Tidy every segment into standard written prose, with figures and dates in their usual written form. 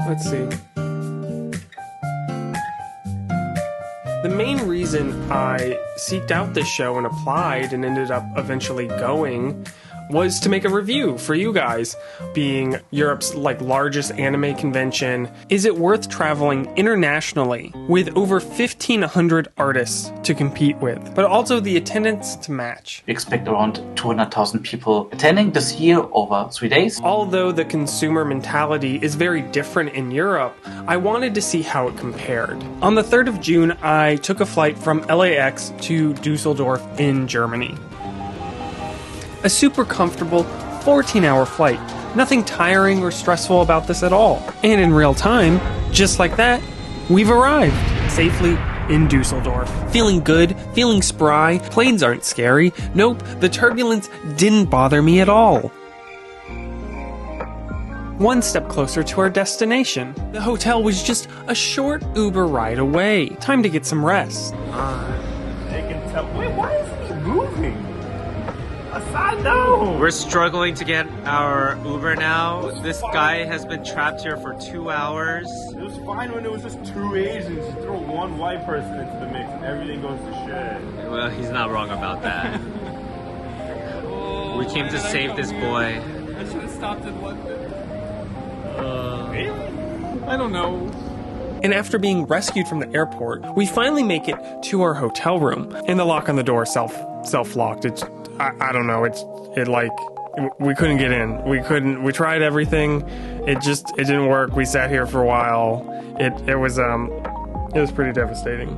Let's see. The main reason I seeked out this show and applied and ended up eventually going was to make a review for you guys. Being Europe's largest anime convention, is it worth traveling internationally with over 1,500 artists to compete with, but also the attendance to match? We expect around 200,000 people attending this year over 3 days. Although the consumer mentality is very different in Europe, I wanted to see how it compared. On the 3rd of June, I took a flight from LAX to Dusseldorf in Germany. A super comfortable 14-hour flight. Nothing tiring or stressful about this at all. And in real time, just like that, we've arrived safely in Dusseldorf. Feeling good, feeling spry, planes aren't scary. Nope, the turbulence didn't bother me at all. One step closer to our destination. The hotel was just a short Uber ride away. Time to get some rest. They can tell. Wait, why isn't he moving? Asad, no! We're struggling to get our Uber now. This guy has been trapped here for 2 hours. It was fine when it was just 2 Asians. You throw one white person into the mix and everything goes to shit. Well, he's not wrong about that. We came to save this boy. I should have stopped in London. I don't know. And after being rescued from the airport, we finally make it to our hotel room. And the lock on the door self-locked. I don't know. We couldn't get in. We tried everything. It didn't work. We sat here for a while. It was pretty devastating.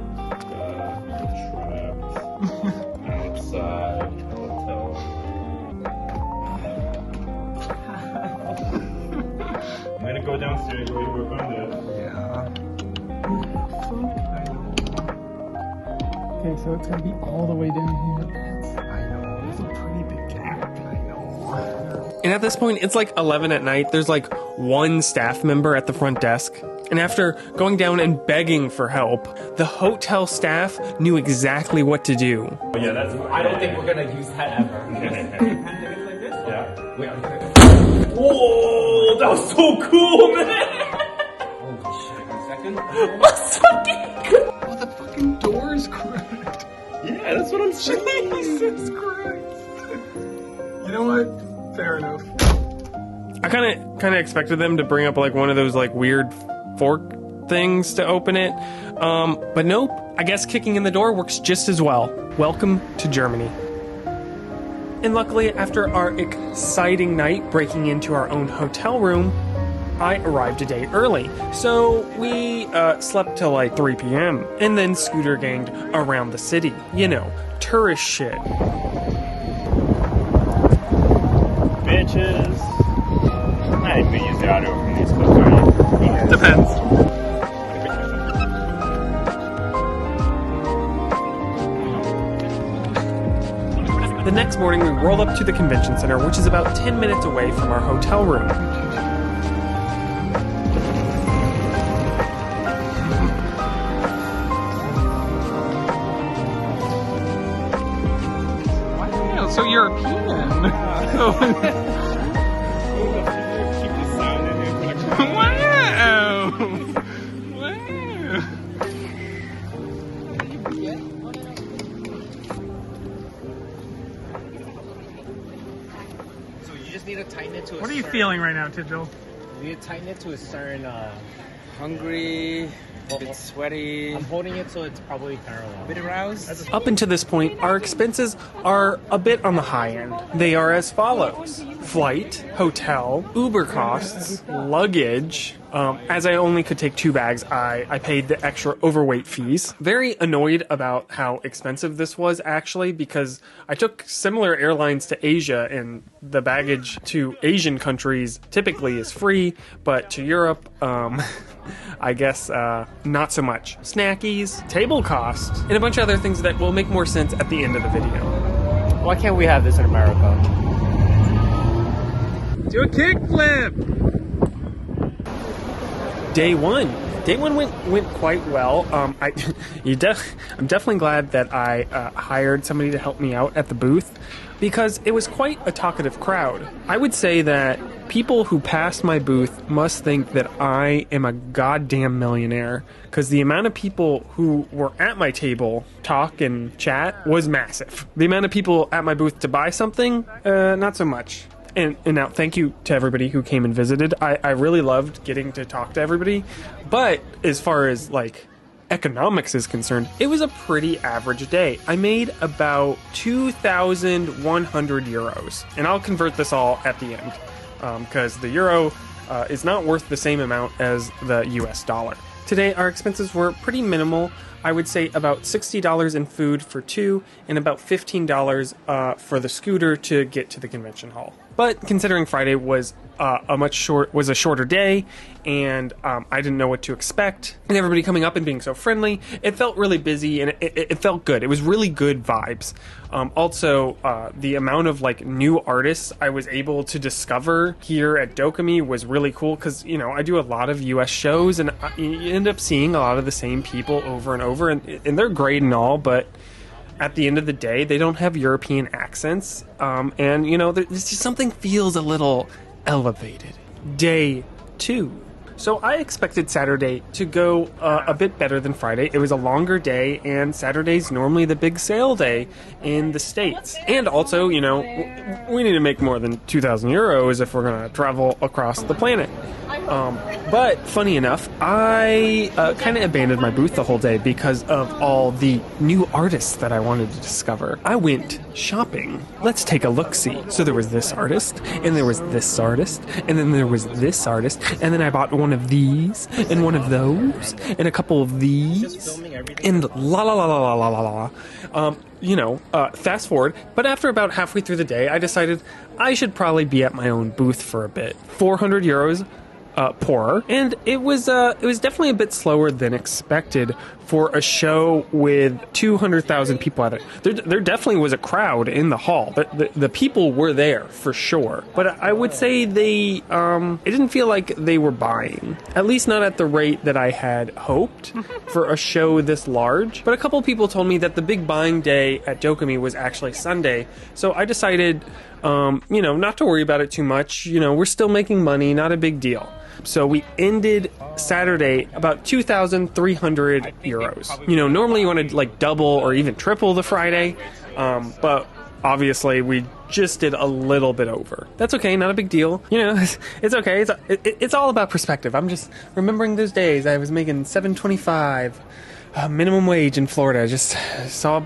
Outside hotel. I'm gonna go downstairs while you work on this. Yeah. Okay, so it's gonna be all the way down here. I know, it's a pretty big gap. I know. And at this point, it's 11 at night. There's one staff member at the front desk. And after going down and begging for help, the hotel staff knew exactly what to do. Yeah, that's. I don't think we're gonna use that ever. Yeah. Wait, Whoa, that was so cool, man. holy shit, a second? That's fucking good. Oh, the fucking door is cracked. Yeah, that's what I'm saying. Jesus Christ. You know what? Fair enough. I kind of expected them to bring up one of those weird fork things to open it. But nope. I guess kicking in the door works just as well. Welcome to Germany. And luckily, after our exciting night breaking into our own hotel room, I arrived a day early. So we slept till 3 p.m. and then scooter ganged around the city. You know, tourist shit. Bitches. I think they use the audio from these clips, right? Depends. The next morning, we roll up to the convention center, which is about 10 minutes away from our hotel room. Wow, so European. Wow! Wow! So you just need to tighten it to a What are you feeling right now, Tidjil? You need to tighten it to a certain hungry, a bit sweaty. I'm holding it so it's probably parallel. A bit aroused. Up until this point, our expenses are a bit on the high end. They are as follows: flight, hotel, Uber costs, luggage. As I only could take 2 bags, I paid the extra overweight fees. Very annoyed about how expensive this was, actually, because I took similar airlines to Asia, and the baggage to Asian countries typically is free, but to Europe, I guess not so much. Snackies, table costs, and a bunch of other things that will make more sense at the end of the video. Why can't we have this in America? Do a kickflip! Day 1. Day one went quite well. I'm definitely glad that I hired somebody to help me out at the booth because it was quite a talkative crowd. I would say that people who passed my booth must think that I am a goddamn millionaire because the amount of people who were at my table talk and chat was massive. The amount of people at my booth to buy something, not so much. And now, thank you to everybody who came and visited. I really loved getting to talk to everybody. But as far as, like, economics is concerned, it was a pretty average day. I made about 2,100 euros. And I'll convert this all at the end. Because the euro is not worth the same amount as the US dollar. Today, our expenses were pretty minimal. I would say about $60 in food for two and about $15 for the scooter to get to the convention hall. But considering Friday was a shorter day, and I didn't know what to expect, and everybody coming up and being so friendly, it felt really busy and it felt good. It was really good vibes. Also, the amount of like new artists I was able to discover here at Dokomi was really cool because I do a lot of U.S. shows, and you end up seeing a lot of the same people over and over, and they're great and all, but at the end of the day, they don't have European accents, and there's just something feels a little elevated. Day 2. So I expected Saturday to go a bit better than Friday. It was a longer day, and Saturday's normally the big sale day in the States. And also, we need to make more than 2,000 euros if we're going to travel across the planet. But funny enough, I kind of abandoned my booth the whole day because of all the new artists that I wanted to discover. I went shopping. Let's take a look-see. So there was this artist, and there was this artist, and then there was this artist, and then I bought one of these, and one of those, and a couple of these, and la la la la la la la la. Fast forward, but after about halfway through the day, I decided I should probably be at my own booth for a bit. 400 euros. Poorer, and it was definitely a bit slower than expected for a show with 200,000 people at it. There definitely was a crowd in the hall. The people were there for sure, but I would say it didn't feel like they were buying, at least not at the rate that I had hoped for a show this large. But a couple people told me that the big buying day at Dokomi was actually Sunday, so I decided not to worry about it too much. We're still making money, not a big deal. So we ended Saturday about 2,300 euros. Normally you want to like double or even triple the Friday, but obviously we just did a little bit over. That's okay, not a big deal. It's okay. It's all about perspective. I'm just remembering those days I was making $7.25 minimum wage in Florida. It's all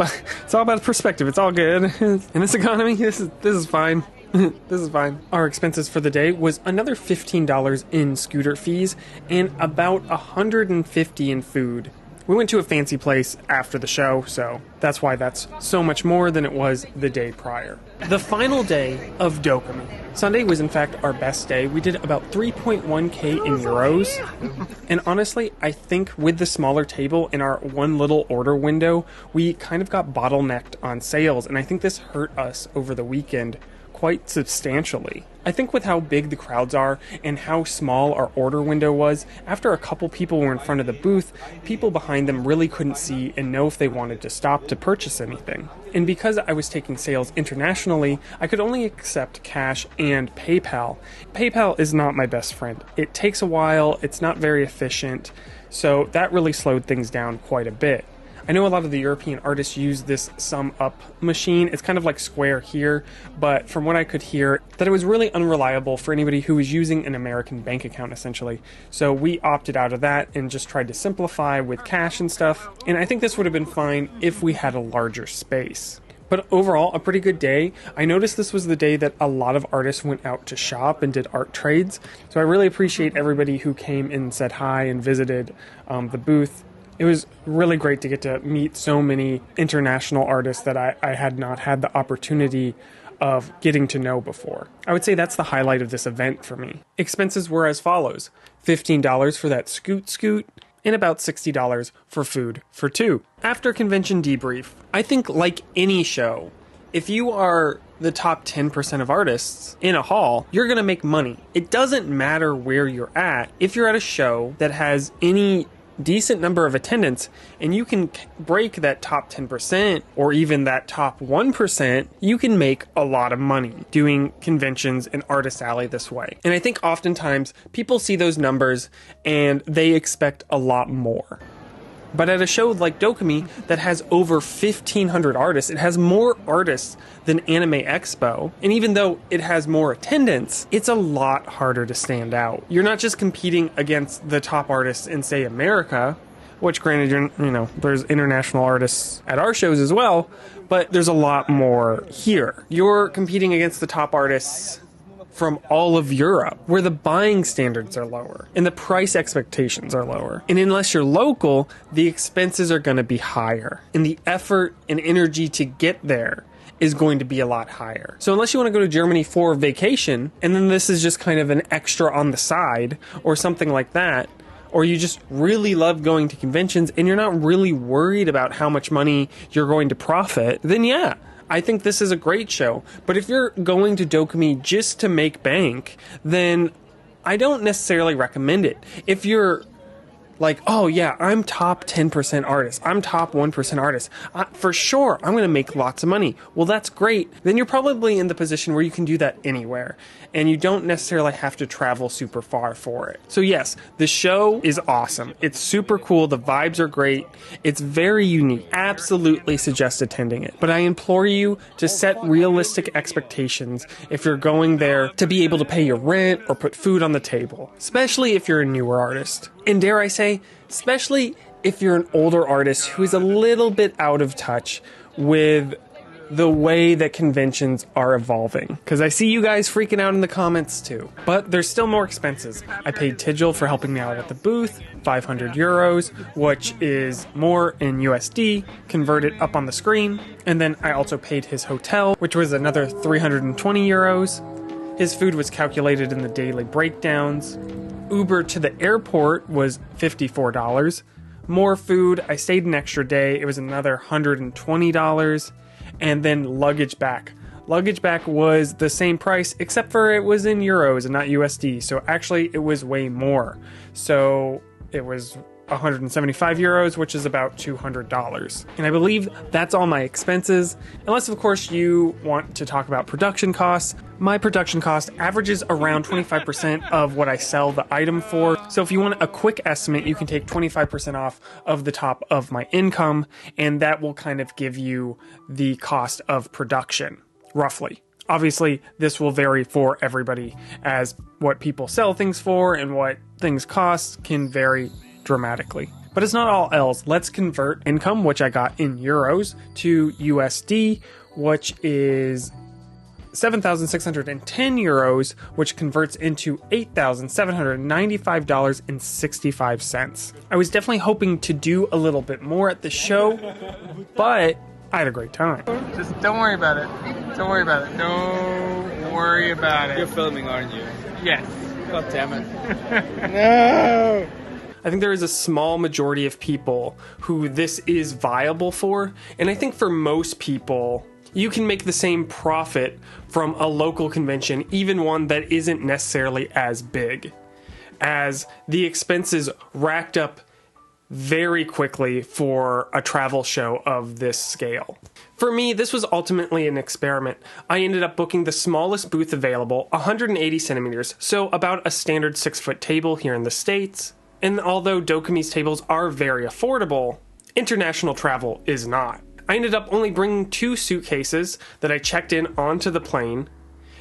about perspective. It's all good in this economy. This is fine. This is fine. Our expenses for the day was another $15 in scooter fees and about $150 in food. We went to a fancy place after the show, so that's why that's so much more than it was the day prior. The final day of Dokomi. Sunday was in fact our best day. We did about 3.1k in euros. And honestly, I think with the smaller table in our one little order window, we kind of got bottlenecked on sales, and I think this hurt us over the weekend quite substantially. I think with how big the crowds are and how small our order window was, after a couple people were in front of the booth, people behind them really couldn't see and know if they wanted to stop to purchase anything. And because I was taking sales internationally, I could only accept cash and PayPal. PayPal is not my best friend. It takes a while, it's not very efficient, so that really slowed things down quite a bit. I know a lot of the European artists use this sum up machine. It's kind of like Square here, but from what I could hear, that it was really unreliable for anybody who was using an American bank account, essentially. So we opted out of that and just tried to simplify with cash and stuff. And I think this would have been fine if we had a larger space. But overall, a pretty good day. I noticed this was the day that a lot of artists went out to shop and did art trades. So I really appreciate everybody who came and said hi and visited the booth. It was really great to get to meet so many international artists that I had not had the opportunity of getting to know before. I would say that's the highlight of this event for me. Expenses were as follows: $15 for that scoot, and about $60 for food for two. After convention debrief, I think like any show, If you are the top 10% of artists in a hall, you're going to make money. It doesn't matter where you're at. If you're at a show that has any decent number of attendants and you can break that top 10% or even that top 1%, you can make a lot of money doing conventions in Artist Alley this way. And I think oftentimes people see those numbers and they expect a lot more. But at a show like Dokomi that has over 1,500 artists, it has more artists than Anime Expo. And even though it has more attendance, it's a lot harder to stand out. You're not just competing against the top artists in, say, America, which granted, there's international artists at our shows as well, but there's a lot more here. You're competing against the top artists from all of Europe, where the buying standards are lower and the price expectations are lower. And unless you're local, the expenses are going to be higher. And the effort and energy to get there is going to be a lot higher. So unless you want to go to Germany for vacation, and then this is just kind of an extra on the side or something like that, or you just really love going to conventions and you're not really worried about how much money you're going to profit, then yeah, I think this is a great show. But if you're going to Dokomi just to make bank, then I don't necessarily recommend it. If you're like, oh yeah, I'm top 10% artist, I'm top 1% artist, for sure, I'm going to make lots of money. Well, that's great. Then you're probably in the position where you can do that anywhere. And you don't necessarily have to travel super far for it. So yes, the show is awesome. It's super cool. The vibes are great. It's very unique. Absolutely suggest attending it. But I implore you to set realistic expectations if you're going there to be able to pay your rent or put food on the table, especially if you're a newer artist. And dare I say, especially if you're an older artist who is a little bit out of touch with the way that conventions are evolving. Because I see you guys freaking out in the comments too. But there's still more expenses. I paid Tigil for helping me out at the booth, 500 euros, which is more in USD, converted up on the screen. And then I also paid his hotel, which was another 320 euros. His food was calculated in the daily breakdowns. Uber to the airport was $54. More food, I stayed an extra day, it was another $120. And then luggage back. Luggage back was the same price, except for it was in euros and not USD. So actually it was way more. So it was 175 euros, which is about $200. And I believe that's all my expenses. Unless, of course, you want to talk about production costs. My production cost averages around 25% of what I sell the item for. So if you want a quick estimate, you can take 25% off of the top of my income, and that will kind of give you the cost of production, roughly. Obviously, this will vary for everybody, as what people sell things for and what things cost can vary dramatically. But it's not all else. Let's convert income, which I got in euros, to USD, which is 7,610 euros, which converts into $8,795.65. I was definitely hoping to do a little bit more at the show, but I had a great time. Just don't worry about it. Don't worry about it. Don't worry about it. You're filming, aren't you? Yes. God damn it. No! I think there is a small majority of people who this is viable for, and I think for most people, you can make the same profit from a local convention, even one that isn't necessarily as big, as the expenses racked up very quickly for a travel show of this scale. For me, this was ultimately an experiment. I ended up booking the smallest booth available, 180 centimeters, so about a standard 6-foot table here in the States. And although Dokomi's tables are very affordable, international travel is not. I ended up only bringing 2 suitcases that I checked in onto the plane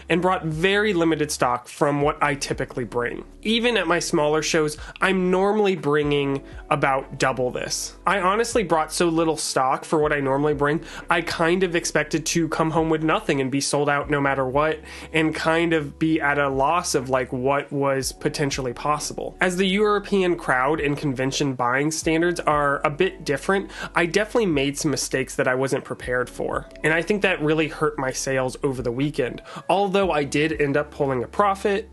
and brought very limited stock from what I typically bring. Even at my smaller shows, I'm normally bringing about double this. I honestly brought so little stock for what I normally bring, I kind of expected to come home with nothing and be sold out no matter what, and kind of be at a loss of like what was potentially possible. As the European crowd and convention buying standards are a bit different, I definitely made some mistakes that I wasn't prepared for, and I think that really hurt my sales over the weekend. Although I did end up pulling a profit,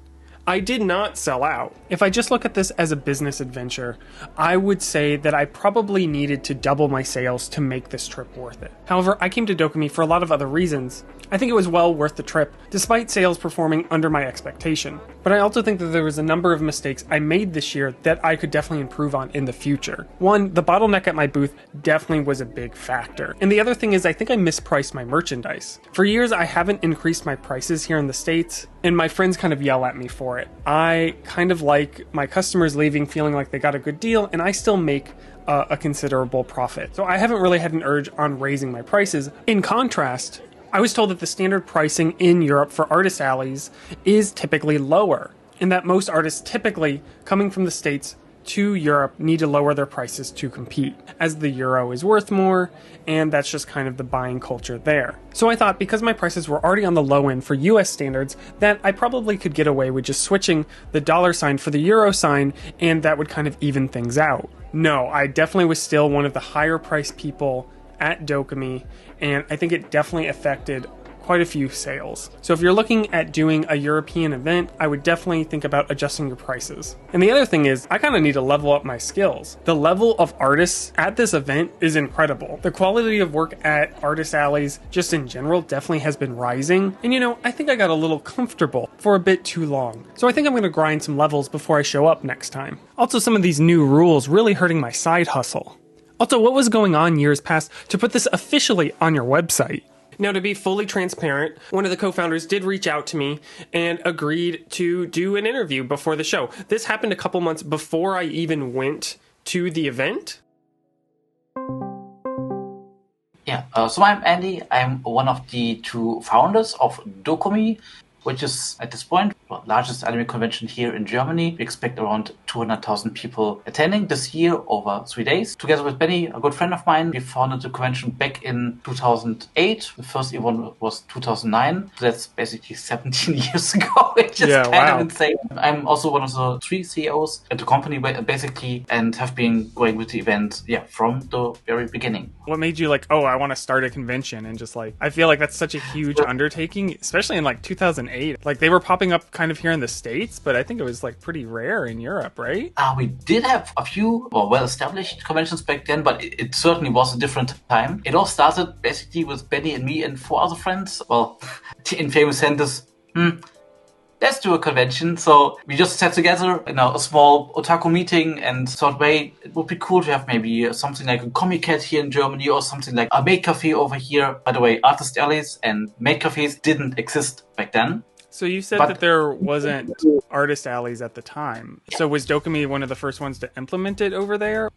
I did not sell out. If I just look at this as a business adventure, I would say that I probably needed to double my sales to make this trip worth it. However, I came to Dokomi for a lot of other reasons. I think it was well worth the trip, despite sales performing under my expectation. But I also think that there was a number of mistakes I made this year that I could definitely improve on in the future. One, the bottleneck at my booth definitely was a big factor. And the other thing is I think I mispriced my merchandise. For years, I haven't increased my prices here in the States, and my friends kind of yell at me for it. I kind of like my customers leaving feeling like they got a good deal, and I still make a considerable profit. So I haven't really had an urge on raising my prices. In contrast, I was told that the standard pricing in Europe for artist alleys is typically lower, and that most artists typically coming from the States to Europe need to lower their prices to compete, as the euro is worth more, and that's just kind of the buying culture there. So I thought because my prices were already on the low end for US standards, that I probably could get away with just switching the dollar sign for the euro sign, and that would kind of even things out. No, I definitely was still one of the higher priced people at Dokomi, and I think it definitely affected quite a few sales. So if you're looking at doing a European event, I would definitely think about adjusting your prices. And the other thing is, I kind of need to level up my skills. The level of artists at this event is incredible. The quality of work at artist alleys, just in general, definitely has been rising. And I think I got a little comfortable for a bit too long. So I think I'm going to grind some levels before I show up next time. Also, some of these new rules really hurting my side hustle. Also, what was going on years past to put this officially on your website? Now, to be fully transparent, one of the co-founders did reach out to me and agreed to do an interview before the show. This happened a couple months before I even went to the event. Yeah, so I'm Andy. I'm one of the two founders of Dokomi, which is at this point the largest anime convention here in Germany. We expect around 200,000 people attending this year over 3 days. Together with Benny, a good friend of mine, we founded the convention back in 2008. The first event was 2009. So that's basically 17 years ago, which is of insane. I'm also one of the 3 CEOs at the company basically, and have been going with the event from the very beginning. What made you like, oh, I want to start a convention? And just like, I feel like that's such a huge undertaking, especially in like 2008. Like they were popping up kind of here in the States, but I think it was like pretty rare in Europe, right? We did have a few well-established conventions back then, but it certainly was a different time. It all started basically with Benny and me and 4 other friends. Well, in famous centers, let's do a convention. So we just sat together in a small otaku meeting and thought, wait, it would be cool to have maybe something like a comic cat here in Germany or something like a maid cafe over here. By the way, artist alleys and maid cafes didn't exist back then. So you said that there wasn't artist alleys at the time. So was Dokomi one of the first ones to implement it over there?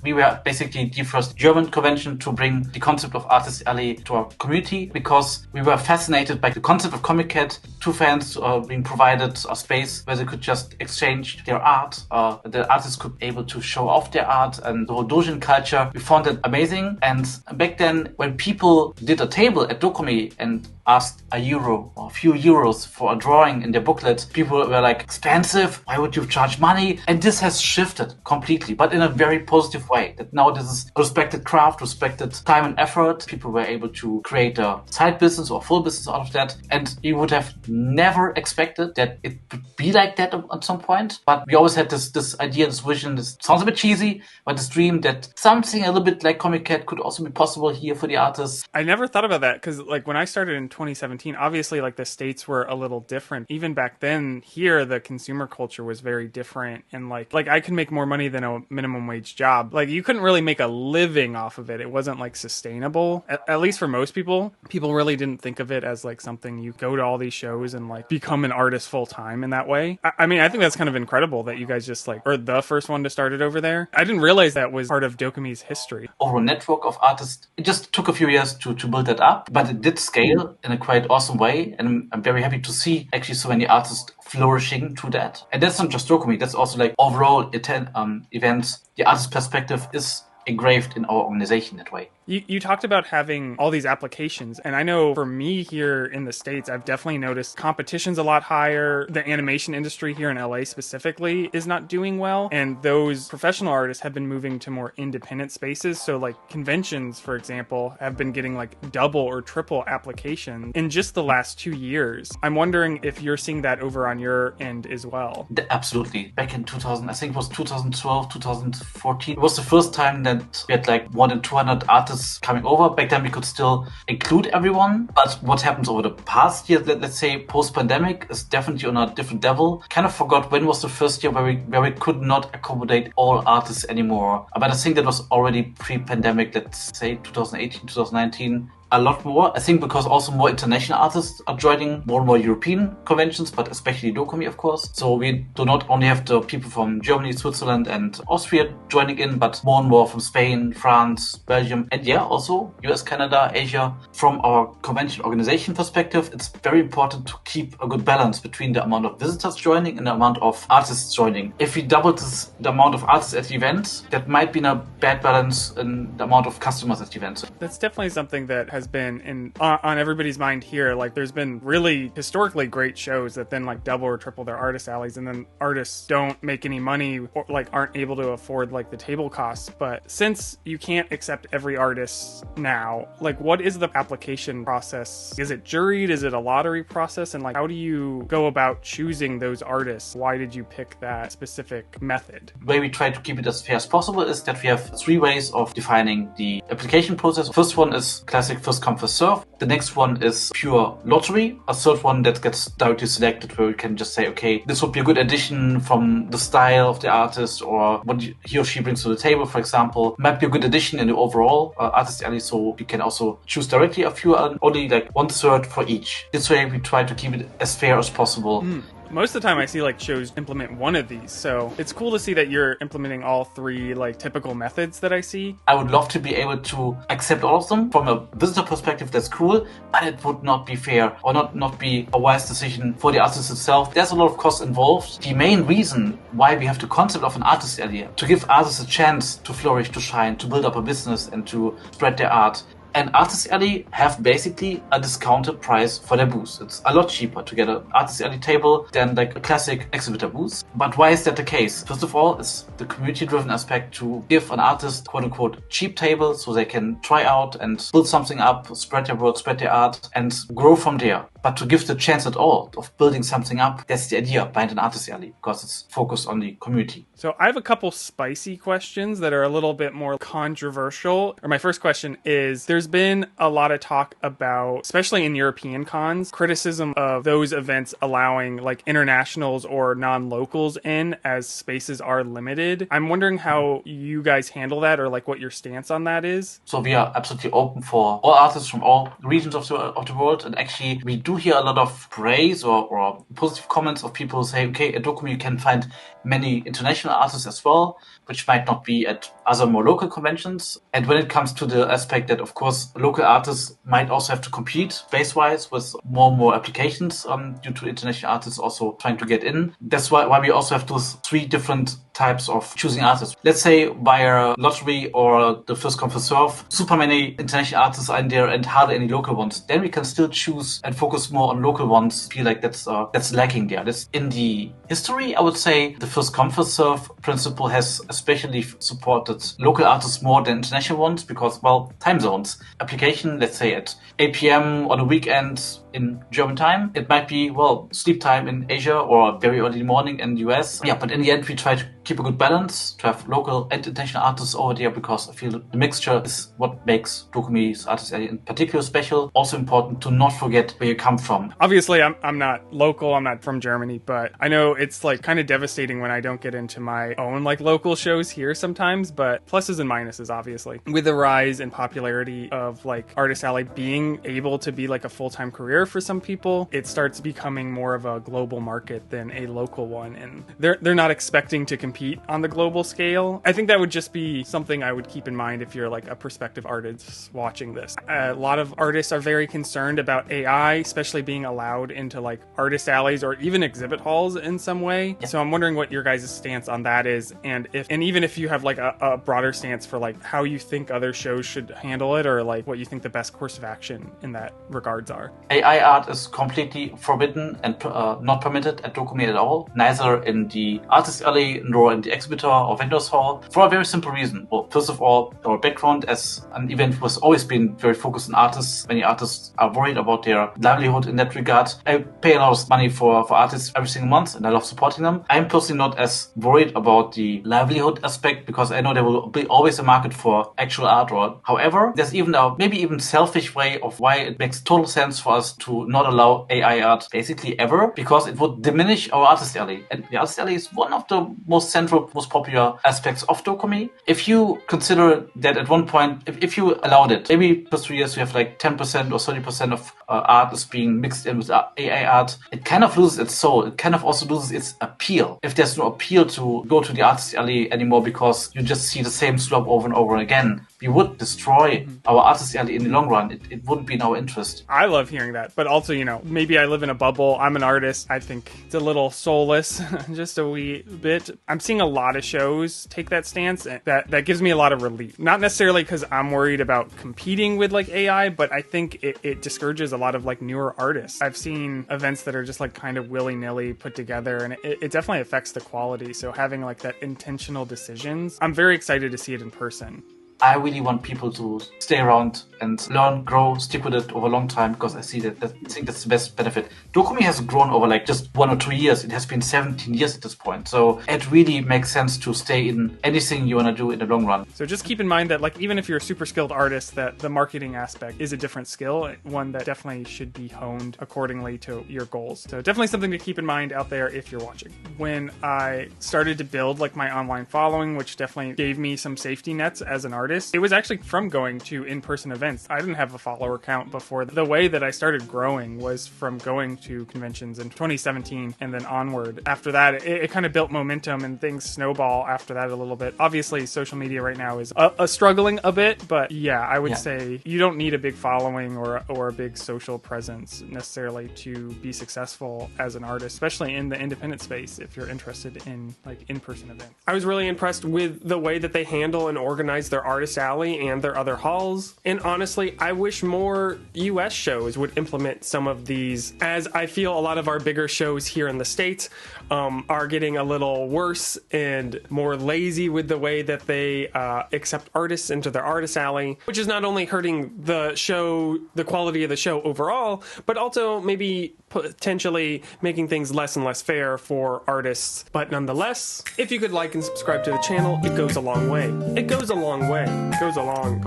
We were basically the first German convention to bring the concept of Artist Alley to our community because we were fascinated by the concept of Comic Cat. 2 fans being provided a space where they could just exchange their art. The artists could be able to show off their art and the whole doujin culture. We found it amazing. And back then, when people did a table at Dokomi and asked €1 or a few euros for a drawing in their booklet, people were like, expensive, why would you charge money? And this has shifted completely, but in a very positive way. That now this is respected craft, respected time and effort. People were able to create a side business or full business out of that. And you would have never expected that it would be like that at some point. But we always had this idea, this vision, this sounds a bit cheesy, but this dream that something a little bit like Comic Cat could also be possible here for the artists. I never thought about that because like when I started in 2017, obviously like the States were a little different. Even back then here, the consumer culture was very different. And like I could make more money than a minimum wage job. Like you couldn't really make a living off of it. It wasn't like sustainable, at least for most people. People really didn't think of it as like something you go to all these shows and like become an artist full time in that way. I mean, I think that's kind of incredible that you guys just like are the first one to start it over there. I didn't realize that was part of Dokomi's history. Over a network of artists, it just took a few years to build that up, but it did scale in a quite awesome way. And I'm very happy to see actually so many artists flourishing through that. And that's not just Dokomi, that's also like overall events. The artist perspective is engraved in our organization that way. You talked about having all these applications, and I know for me here in the States, I've definitely noticed competition's a lot higher. The animation industry here in LA specifically is not doing well, and those professional artists have been moving to more independent spaces. So like conventions, for example, have been getting like double or triple applications in just the last 2 years. I'm wondering if you're seeing that over on your end as well. Absolutely. Back in 2000, I think it was 2012, 2014, it was the first time that we had like more than 200 artists coming over. Back then we could still include everyone, but what happens over the past year, let's say post-pandemic, is definitely on a different level. Kind of forgot when was the first year where we could not accommodate all artists anymore. But I think that was already pre-pandemic, let's say 2018, 2019. A lot more, I think, because also more international artists are joining, more and more European conventions, but especially Dokomi, of course. So we do not only have the people from Germany, Switzerland and Austria joining in, but more and more from Spain, France, Belgium, and yeah, also US, Canada, Asia. From our convention organization perspective, it's very important to keep a good balance between the amount of visitors joining and the amount of artists joining. If we double the amount of artists at the event, that might be in a bad balance in the amount of customers at the event. That's definitely something that has been on everybody's mind here. Like there's been really historically great shows that then like double or triple their artist alleys, and then artists don't make any money or like aren't able to afford like the table costs. But since you can't accept every artist now, like what is the application process? Is it juried? Is it a lottery process? And like how do you go about choosing those artists? Why did you pick that specific method? The way we try to keep it as fair as possible is that we have 3 ways of defining the application process. First one is classic first come first serve. The next one is pure lottery. A third one that gets directly selected, where we can just say, okay, this would be a good addition from the style of the artist or what he or she brings to the table, for example. Might be a good addition in the overall artist alley, so you can also choose directly a few, only like 1/3 for each. This way we try to keep it as fair as possible. Most of the time I see like shows implement one of these, so it's cool to see that you're implementing all 3 like typical methods that I see. I would love to be able to accept all of them. From a visitor perspective, that's cool, but it would not be fair or not be a wise decision for the artist itself. There's a lot of costs involved. The main reason why we have the concept of an artist alley, to give artists a chance to flourish, to shine, to build up a business and to spread their art. And Artist Alley have basically a discounted price for their booths. It's a lot cheaper to get an Artist Alley table than like a classic exhibitor booth. But why is that the case? First of all, it's the community-driven aspect to give an artist quote-unquote cheap table so they can try out and build something up, spread their work, spread their art and grow from there. But to give the chance at all of building something up, that's the idea behind an Artist Alley, because it's focused on the community. So I have a couple spicy questions that are a little bit more controversial. Or my first question is, there's been a lot of talk about, especially in European cons, criticism of those events allowing like internationals or non-locals in as spaces are limited. I'm wondering how you guys handle that, or like what your stance on that is. So we are absolutely open for all artists from all regions of the world, and actually we do hear a lot of praise or positive comments of people who say, okay, at Dokomi you can find many international artists as well, which might not be at other more local conventions. And when it comes to the aspect that, of course, local artists might also have to compete base-wise with more and more applications due to international artists also trying to get in. That's why we also have those 3 different types of choosing artists. Let's say via lottery or the first come first serve, super many international artists are in there and hardly any local ones. Then we can still choose and focus more on local ones. I feel like that's lacking there. That's in the history, I would say the first come first serve principle has especially supported local artists more than international ones because, well, time zones. Application, let's say at 8 p.m. on a weekend in German time. It might be, well, sleep time in Asia or very early morning in the US. Yeah, but in the end, we try to keep a good balance, to have local and international artists over there, because I feel the mixture is what makes Dokomi's Artist Alley in particular special. Also important to not forget where you come from. Obviously, I'm not local, I'm not from Germany, but I know it's like kind of devastating when I don't get into my own like local shows here sometimes, but pluses and minuses, obviously. With the rise in popularity of like Artist Alley being able to be like a full-time career for some people, it starts becoming more of a global market than a local one, and they're not expecting to compete on the global scale. I think that would just be something I would keep in mind if you're like a prospective artist watching this. A lot of artists are very concerned about AI, especially being allowed into like artist alleys or even exhibit halls in some way. Yeah. So I'm wondering what your guys' stance on that that is, and even if you have like a broader stance for like how you think other shows should handle it, or like what you think the best course of action in that regards are. AI art is completely forbidden and not permitted at Dokomi at all, neither in the Artist Alley nor in the exhibitor or vendors hall, for a very simple reason. Well, first of all, our background as an event was always been very focused on artists. Many artists are worried about their livelihood in that regard. I pay a lot of money for artists every single month, and I love supporting them. I'm personally not as worried about the livelihood aspect, because I know there will be always a market for actual artwork. However, there's even a maybe even selfish way of why it makes total sense for us to not allow AI art basically ever, because it would diminish our Artist Alley. And the Artist Alley is one of the most central, most popular aspects of Dokomi. If you consider that at one point, if you allowed it, maybe for 3 years we have like 10% or 30% of art is being mixed in with AI art, it kind of loses its soul. It kind of also loses its appeal. If there's no appeal to go to the Artist Alley anymore because you just see the same slope over and over again, we would destroy our Artist Alley in the long run. It wouldn't be in our interest. I love hearing that, but also, you know, maybe I live in a bubble. I'm an artist. I think it's a little soulless, just a wee bit. I'm seeing a lot of shows take that stance, and that gives me a lot of relief. Not necessarily because I'm worried about competing with like AI, but I think it discourages a lot of like newer artists. I've seen events that are just like kind of willy-nilly put together, and it definitely affects the quality. So having like that intentional decisions, I'm very excited to see it in person. I really want people to stay around and learn, grow, stick with it over a long time, because I see I think that's the best benefit. Dokomi has grown over like just 1 or 2 years. It has been 17 years at this point. So it really makes sense to stay in anything you want to do in the long run. So just keep in mind that like even if you're a super skilled artist, that the marketing aspect is a different skill, one that definitely should be honed accordingly to your goals. So definitely something to keep in mind out there if you're watching. When I started to build like my online following, which definitely gave me some safety nets as an artist, it was actually from going to in-person events. I didn't have a follower count before. The way that I started growing was from going to conventions in 2017 and then onward. After that, it kind of built momentum and things snowball after that a little bit. Obviously, social media right now is struggling a bit, but yeah, I would say you don't need a big following or a big social presence necessarily to be successful as an artist, especially in the independent space if you're interested in like in-person events. I was really impressed with the way that they handle and organize their Artist Alley and their other halls. And honestly, I wish more US shows would implement some of these, as I feel a lot of our bigger shows here in the States are getting a little worse and more lazy with the way that they accept artists into their Artist Alley, which is not only hurting the show, the quality of the show overall, but also maybe potentially making things less and less fair for artists. But nonetheless, if you could like and subscribe to the channel, it goes a long way. It goes a long way. It goes a long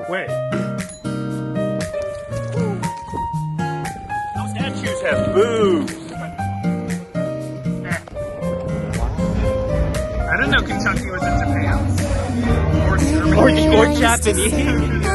way. Those statues have boobs. I didn't know Kentucky was in Japan. Or Germany. Or Japanese.